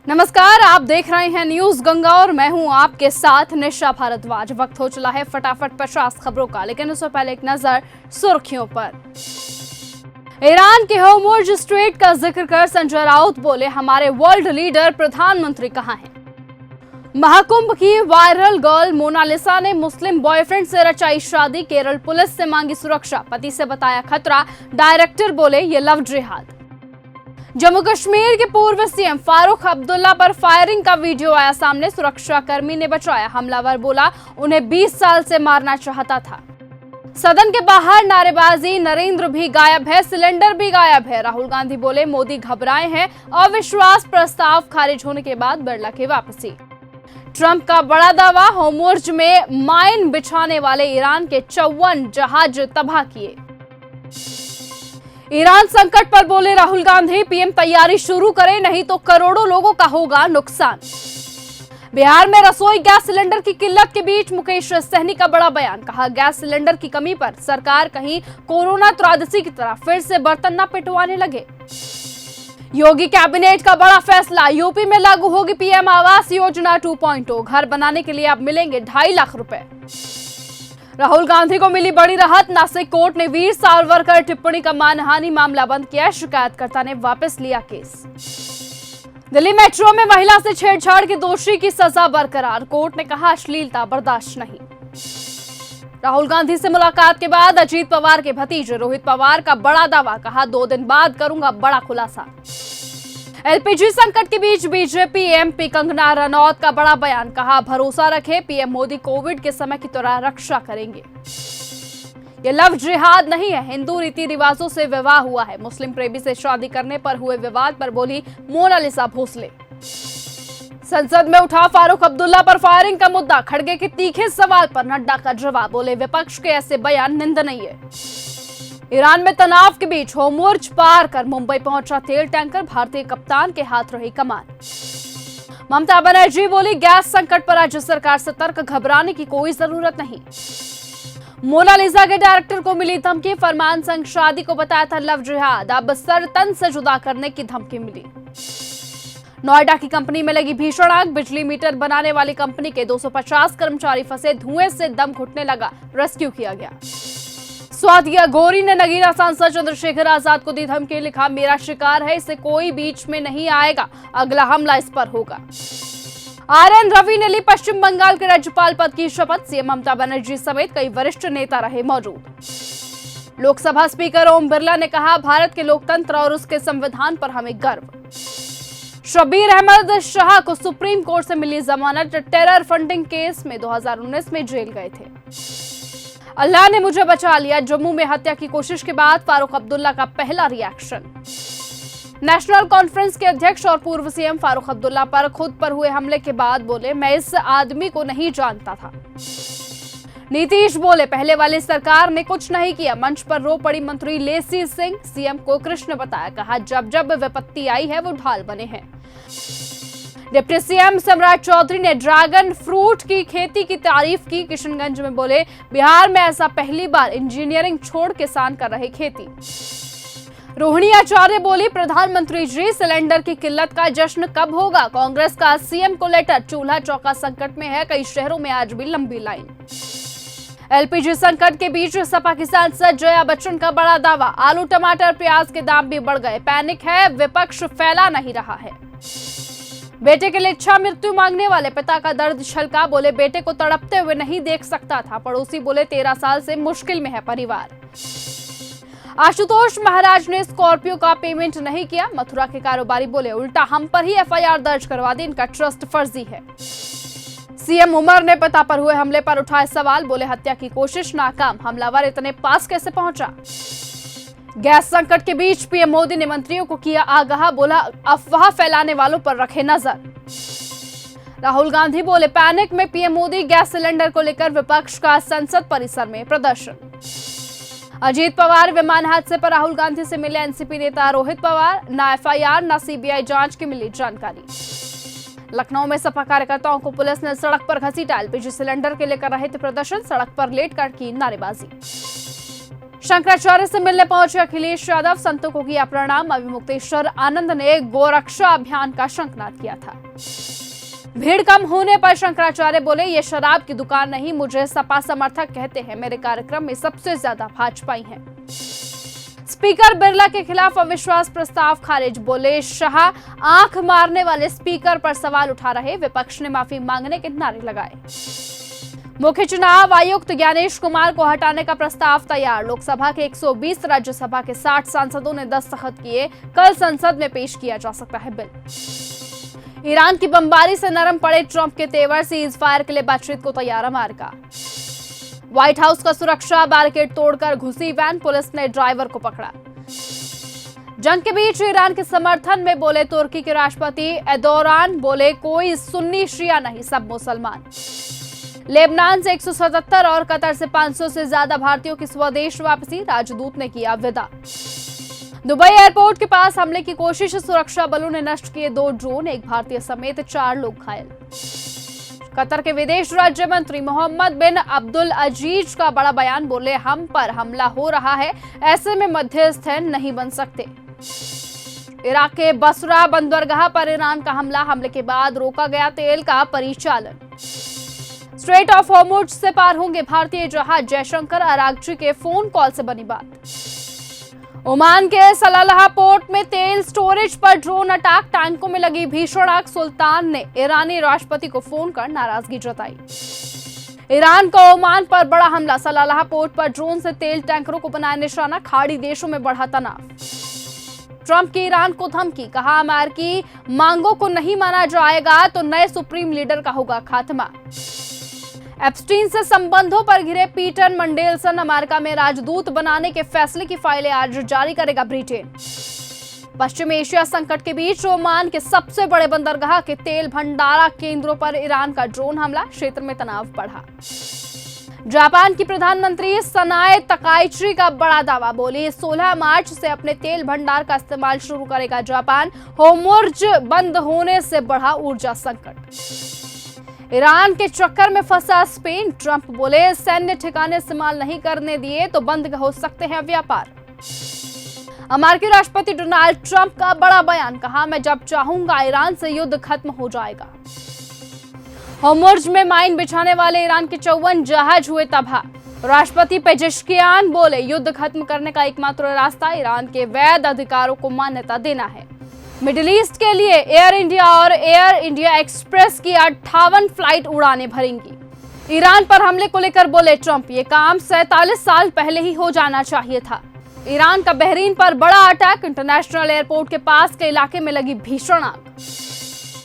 नमस्कार, आप देख रहे हैं न्यूज गंगा और मैं हूं आपके साथ निशा भारद्वाज। वक्त हो चला है फटाफट 50 खबरों का, लेकिन उससे पहले एक नजर सुर्खियों पर। ईरान के होर्मुज स्ट्रेट का जिक्र कर संजय राउत बोले, हमारे वर्ल्ड लीडर प्रधानमंत्री कहां हैं। महाकुंभ की वायरल गर्ल मोनालिसा ने मुस्लिम बॉयफ्रेंड से रचाई शादी, केरल पुलिस से मांगी सुरक्षा, पति से बताया खतरा, डायरेक्टर बोले ये लव जिहाद। जम्मू कश्मीर के पूर्व सीएम फारूक अब्दुल्ला पर फायरिंग का वीडियो आया सामने, सुरक्षा कर्मी ने बचाया, हमलावर बोला उन्हें 20 साल से मारना चाहता था। सदन के बाहर नारेबाजी, नरेंद्र भी गायब है, सिलेंडर भी गायब है, राहुल गांधी बोले मोदी घबराए हैं, अविश्वास प्रस्ताव खारिज होने के बाद बिरला की वापसी। ट्रंप का बड़ा दावा, होर्मुज में माइन बिछाने वाले ईरान के 54 जहाज तबाह किए। ईरान संकट पर बोले राहुल गांधी, पीएम तैयारी शुरू करें नहीं तो करोड़ों लोगों का होगा नुकसान। बिहार में रसोई गैस सिलेंडर की किल्लत के बीच मुकेश सहनी का बड़ा बयान, कहा गैस सिलेंडर की कमी पर सरकार कहीं कोरोना त्रासदी की तरह फिर से बर्तन न पिटवाने लगे। योगी कैबिनेट का बड़ा फैसला, यूपी में लागू होगी पीएम आवास योजना 2.0, घर बनाने के लिए अब मिलेंगे 2.5 लाख रुपए। राहुल गांधी को मिली बड़ी राहत, नासिक कोर्ट ने वीर सावरकर टिप्पणी का मानहानि मामला बंद किया, शिकायतकर्ता ने वापस लिया केस। दिल्ली मेट्रो में महिला से छेड़छाड़ के दोषी की सजा बरकरार, कोर्ट ने कहा अश्लीलता बर्दाश्त नहीं। राहुल गांधी से मुलाकात के बाद अजीत पवार के भतीजे रोहित पवार का बड़ा दावा, कहा 2 दिन बाद करूंगा बड़ा खुलासा। एलपीजी संकट के बीच बीजेपी एमपी कंगना रनौत का बड़ा बयान, कहा भरोसा रखे पीएम मोदी कोविड के समय की तरह रक्षा करेंगे। ये लव जिहाद नहीं है, हिंदू रीति रिवाजों से विवाह हुआ है, मुस्लिम प्रेमी से शादी करने पर हुए विवाद पर बोली मोनालिसा भोसले। संसद में उठा फारूक अब्दुल्ला पर फायरिंग का मुद्दा, खड़गे के तीखे सवाल पर नड्डा का जवाब, बोले विपक्ष के ऐसे बयान निंदनीय है। ईरान में तनाव के बीच होर्मुज पार कर मुंबई पहुंचा तेल टैंकर, भारतीय कप्तान के हाथ रही कमान। ममता बनर्जी बोली गैस संकट पर राज्य सरकार सतर्क, घबराने की कोई जरूरत नहीं। मोनालिसा के डायरेक्टर को मिली धमकी, फरमान संग शादी को बताया था लव जिहाद, अब सर तन से जुदा करने की धमकी मिली। नोएडा की कंपनी में लगी भीषण आग, बिजली मीटर बनाने वाली कंपनी के 250 कर्मचारी फंसे, धुएं से दम घुटने लगा, रेस्क्यू किया गया। स्वातिया गोरी ने नगीना सांसद चंद्रशेखर आजाद को दी धमकी, लिखा मेरा शिकार है, इसे कोई बीच में नहीं आएगा, अगला हमला इस पर होगा। आरएन रवि ने ली पश्चिम बंगाल के राज्यपाल पद की शपथ, सीएम ममता बनर्जी समेत कई वरिष्ठ नेता रहे मौजूद। लोकसभा स्पीकर ओम बिरला ने कहा भारत के लोकतंत्र और उसके संविधान पर हमें गर्व। शब्बीर अहमद शाह को सुप्रीम कोर्ट से मिली जमानत, टेरर फंडिंग केस में 2019 में जेल गए थे। अल्लाह ने मुझे बचा लिया, जम्मू में हत्या की कोशिश के बाद फारूक अब्दुल्ला का पहला रिएक्शन। नेशनल कॉन्फ्रेंस के अध्यक्ष और पूर्व सीएम फारूक अब्दुल्ला पर खुद पर हुए हमले के बाद बोले मैं इस आदमी को नहीं जानता था। नीतीश बोले पहले वाली सरकार ने कुछ नहीं किया, मंच पर रो पड़ी मंत्री लेसी सिंह, सीएम को कृष्ण बताया, कहा जब जब विपत्ति आई है वो ढाल बने हैं। डिप्टी सीएम सम्राट चौधरी ने ड्रैगन फ्रूट की खेती की तारीफ की, किशनगंज में बोले बिहार में ऐसा पहली बार इंजीनियरिंग छोड़ किसान कर रहे खेती। रोहिणी आचार्य बोली प्रधानमंत्री जी सिलेंडर की किल्लत का जश्न कब होगा, कांग्रेस का सीएम को लेटर, चूल्हा चौका संकट में है, कई शहरों में आज भी लंबी लाइन। एलपीजी संकट के बीच सपा की सांसद जया बच्चन का बड़ा दावा, आलू टमाटर प्याज के दाम भी बढ़ गए, पैनिक है, विपक्ष फैला नहीं रहा है। बेटे के लिए इच्छा मृत्यु मांगने वाले पिता का दर्द छलका, बोले बेटे को तड़पते हुए नहीं देख सकता था, पड़ोसी बोले 13 साल से मुश्किल में है परिवार। आशुतोष महाराज ने स्कॉर्पियो का पेमेंट नहीं किया, मथुरा के कारोबारी बोले उल्टा हम पर ही एफआईआर दर्ज करवा दी, इनका ट्रस्ट फर्जी है। सीएम उमर ने पिता पर हुए हमले पर उठाए सवाल, बोले हत्या की कोशिश नाकाम, हमलावर इतने पास कैसे पहुंचा। गैस संकट के बीच पीएम मोदी ने मंत्रियों को किया आगाह, बोला अफवाह फैलाने वालों पर रखे नजर। राहुल गांधी बोले पैनिक में पीएम मोदी, गैस सिलेंडर को लेकर विपक्ष का संसद परिसर में प्रदर्शन। अजीत पवार विमान हादसे पर राहुल गांधी से मिले एनसीपी नेता रोहित पवार, ना एफआईआर ना सीबीआई जांच की मिली जानकारी। लखनऊ में सपा कार्यकर्ताओं को पुलिस ने सड़क पर घसीटा, एलपीजी सिलेंडर के लेकर रहे थे प्रदर्शन, सड़क पर लेट कर की नारेबाजी। शंकराचार्य से मिलने पहुंचे अखिलेश यादव, संतों को किया प्रणाम। अभिमुक्तेश्वर आनंद ने गोरक्षा अभियान का शंखनाद किया था। भीड़ कम होने पर शंकराचार्य बोले, ये शराब की दुकान नहीं, मुझे सपा समर्थक कहते हैं, मेरे कार्यक्रम में सबसे ज्यादा भाजपाई हैं। स्पीकर बिरला के खिलाफ अविश्वास प्रस्ताव खारिज, बोले शाह आंख मारने वाले स्पीकर पर सवाल उठा रहे, विपक्ष ने माफी मांगने के नारे लगाए। मुख्य चुनाव आयुक्त ज्ञानेश कुमार को हटाने का प्रस्ताव तैयार, लोकसभा के 120 राज्यसभा के 60 सांसदों ने दस्तखत किए, कल संसद में पेश किया जा सकता है बिल। ईरान की बमबारी से नरम पड़े ट्रंप के तेवर, सीज फायर के लिए बातचीत को तैयार अमेरिका। व्हाइट हाउस का सुरक्षा बैरिकेड तोड़कर घुसी वैन, पुलिस ने ड्राइवर को पकड़ा। जंग के बीच ईरान के समर्थन में बोले तुर्की के राष्ट्रपति एर्दोगान, बोले कोई सुन्नी शिया नहीं, सब मुसलमान। लेबनान से 177 और कतर से 500 से ज्यादा भारतीयों की स्वदेश वापसी, राजदूत ने किया विदा। दुबई एयरपोर्ट के पास हमले की कोशिश, सुरक्षा बलों ने नष्ट किए 2 ड्रोन, एक भारतीय समेत 4 लोग घायल। कतर के विदेश राज्य मंत्री मोहम्मद बिन अब्दुल अजीज का बड़ा बयान, बोले हम पर हमला हो रहा है, ऐसे में मध्यस्थ नहीं बन सकते। इराक के बसरा बंदरगाह पर ईरान का हमला, हमले के बाद रोका गया तेल का परिचालन। स्ट्रेट ऑफ हॉर्मुज से पार होंगे भारतीय जहाज, जयशंकर अरागची के फोन कॉल से बनी बात। ओमान के सलालाह पोर्ट में तेल स्टोरेज पर ड्रोन अटैक, टैंकों में लगी भीषण आग, सुल्तान ने ईरानी राष्ट्रपति को फोन कर नाराजगी जताई। ईरान का ओमान पर बड़ा हमला, सलालाह पोर्ट पर ड्रोन से तेल टैंकरों को बनाया निशाना, खाड़ी देशों में बढ़ा तनाव। ट्रंप की ईरान को धमकी, कहा अमेरिकी मांगों को नहीं माना जाएगा तो नए सुप्रीम लीडर का होगा खात्मा। एप्स्टीन से संबंधों पर घिरे पीटर मंडेलसन, अमेरिका में राजदूत बनाने के फैसले की फाइलें आज जारी करेगा ब्रिटेन। पश्चिम एशिया संकट के बीच ओमान के सबसे बड़े बंदरगाह के तेल भंडारा केंद्रों पर ईरान का ड्रोन हमला, क्षेत्र में तनाव बढ़ा। जापान की प्रधानमंत्री सनाए तकाइची का बड़ा दावा, बोली 16 मार्च से अपने तेल भंडार का इस्तेमाल शुरू करेगा जापान, होर्मुज बंद होने से बढ़ा ऊर्जा संकट। ईरान के चक्कर में फंसा स्पेन, ट्रंप बोले सैन्य ठिकाने इस्तेमाल नहीं करने दिए तो बंद हो सकते हैं व्यापार। अमेरिकी राष्ट्रपति डोनाल्ड ट्रंप का बड़ा बयान, कहा मैं जब चाहूंगा ईरान से युद्ध खत्म हो जाएगा। होर्मुज में माइन बिछाने वाले ईरान के 54 जहाज हुए तबाह, राष्ट्रपति पेजेश्कियान बोले युद्ध खत्म करने का एकमात्र रास्ता ईरान के वैध अधिकारों को मान्यता देना है। मिडिल ईस्ट के लिए एयर इंडिया और एयर इंडिया एक्सप्रेस की 58 फ्लाइट उड़ानें भरेंगी। ईरान पर हमले को लेकर बोले ट्रंप, ये काम 47 साल पहले ही हो जाना चाहिए था। ईरान का बहरीन पर बड़ा अटैक, इंटरनेशनल एयरपोर्ट के पास के इलाके में लगी भीषण आग।